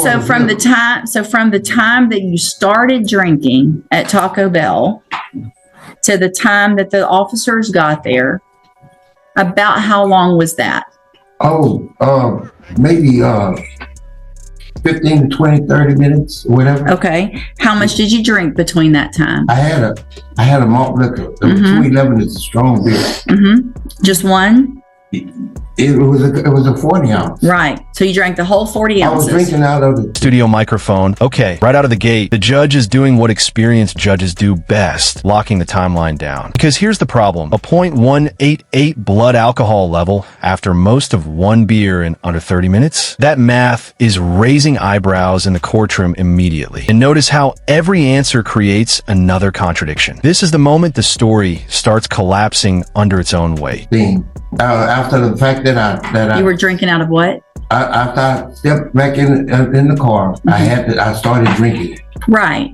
So from the time that you started drinking at Taco Bell to the time that the officers got there, about how long was that? Oh, maybe 15 to 20, 30 minutes, whatever. Okay. How much did you drink between that time? I had a malt liquor. The 211 is a strong beer. Just one? It was a 40 ounce. Right. So you drank the whole 40 ounces. I was drinking out of the studio microphone. Okay, right out of the gate, the judge is doing what experienced judges do best, locking the timeline down. Because here's the problem. A 0.188 blood alcohol level after most of one beer in under 30 minutes? That math is raising eyebrows in the courtroom immediately. And notice how every answer creates another contradiction. This is the moment the story starts collapsing under its own weight. After the fact that you were drinking out of what? After I stepped back in the car, I started drinking. Right.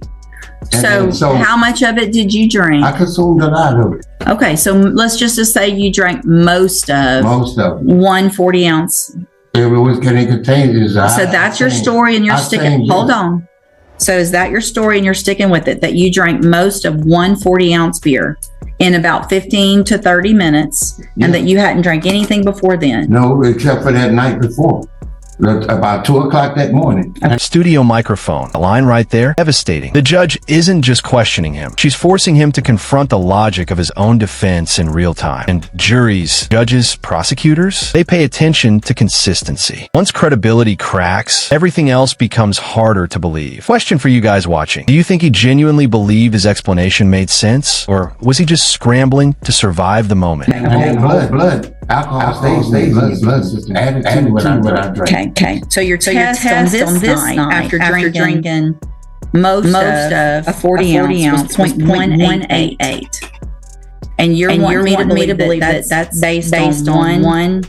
So how much of it did you drink? I consumed a lot of it. Okay, so let's just say you drank most of 140 ounce. It was contained. So that's your story, and you're sticking. Hold on. So is that your story, and you're sticking with it? That you drank most of 140 ounce beer in about 15 to 30 minutes, and that you hadn't drank anything before then? No, except for that night before. About 2 o'clock that morning. Studio microphone. A line right there. Devastating. The judge isn't just questioning him. She's forcing him to confront the logic of his own defense in real time. And juries, judges, prosecutors, they pay attention to consistency. Once credibility cracks, everything else becomes harder to believe. Question for you guys watching. Do you think he genuinely believed his explanation made sense? Or was he just scrambling to survive the moment? Blood. Alcohol stays in blood system. Added to what I drank. Okay. So your test on this night after drinking most of a 40 ounce was 0.188. And you're wanting me to believe that that's based on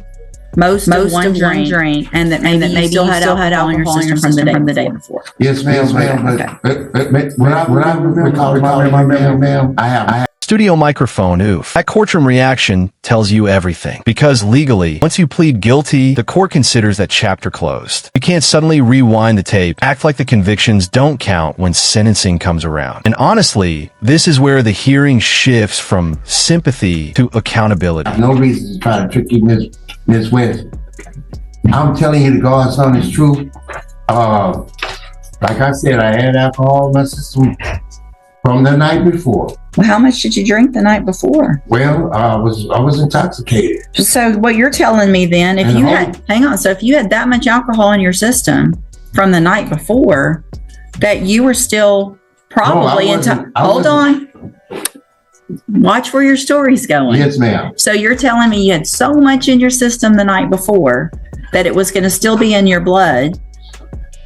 most of one drink, and that maybe you still had alcohol in your system from the day before. Yes, ma'am. But when I recall my memory, ma'am, I have. Studio microphone, oof. That courtroom reaction tells you everything. Because legally, once you plead guilty, the court considers that chapter closed. You can't suddenly rewind the tape, act like the convictions don't count when sentencing comes around. And honestly, this is where the hearing shifts from sympathy to accountability. No reason to try to trick you, Miss West. I'm telling you the God's honest truth. Like I said, I had alcohol in my system from the night before. Well, how much did you drink the night before? Well, I was intoxicated. So what you're telling me then, if you had that much alcohol in your system from the night before, that you were still probably hold on. Watch where your story's going. Yes, ma'am. So you're telling me you had so much in your system the night before that it was going to still be in your blood,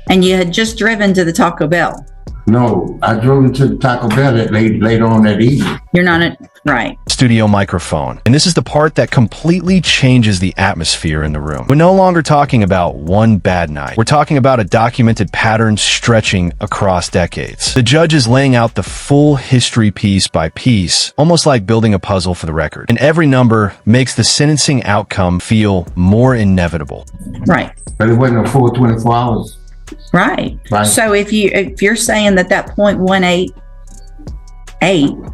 and you had just driven to the Taco Bell. No, I drove into the Taco Bell later on that evening. You're not right. Studio microphone. And this is the part that completely changes the atmosphere in the room. We're no longer talking about one bad night. We're talking about a documented pattern stretching across decades. The judge is laying out the full history piece by piece, almost like building a puzzle for the record. And every number makes the sentencing outcome feel more inevitable. Right. But it wasn't a full 24 hours. Right. So if you're saying that 0.188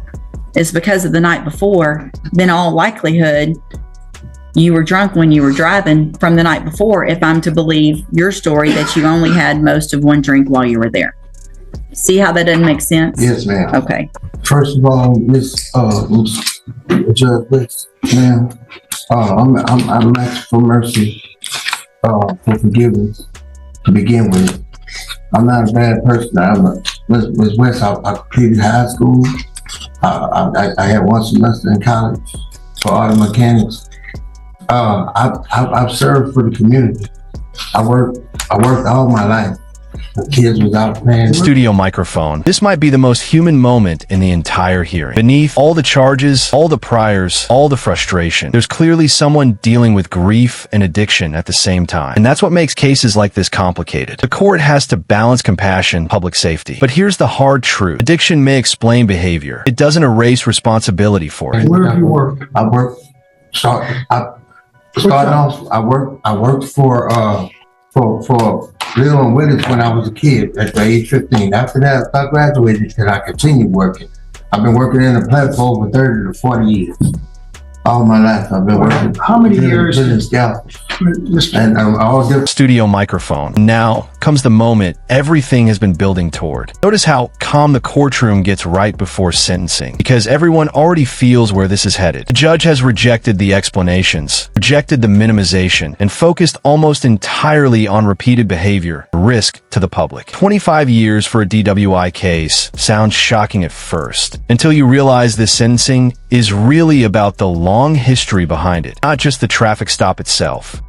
is because of the night before, then all likelihood you were drunk when you were driving from the night before, if I'm to believe your story that you only had most of one drink while you were there. See how that doesn't make sense? Yes, ma'am. Okay. First of all, Miss Judge Raquel, ma'am, I'm asking for mercy, for forgiveness. To begin with, I'm not a bad person. Miss West, I completed high school. I had one semester in college for auto mechanics. I've served for the community. I worked all my life. The kids without paying. Studio microphone. This might be the most human moment in the entire hearing. Beneath all the charges, all the priors, all the frustration, there's clearly someone dealing with grief and addiction at the same time. And that's what makes cases like this complicated. The court has to balance compassion, public safety. But here's the hard truth. Addiction may explain behavior. It doesn't erase responsibility for it. Where have you worked? I worked for lived on Willis when I was a kid, at the age 15. After that, I graduated and I continued working. I've been working in the plant for over 30 to 40 years. All my life, I've been working. How many years? And all different. Studio microphone. Now comes the moment everything has been building toward. Notice how calm the courtroom gets right before sentencing, because everyone already feels where this is headed. The judge has rejected the explanations, rejected the minimization, and focused almost entirely on repeated behavior, risk to the public. 25 years for a DWI case sounds shocking at first, until you realize this sentencing is really about the long history behind it, not just the traffic stop itself.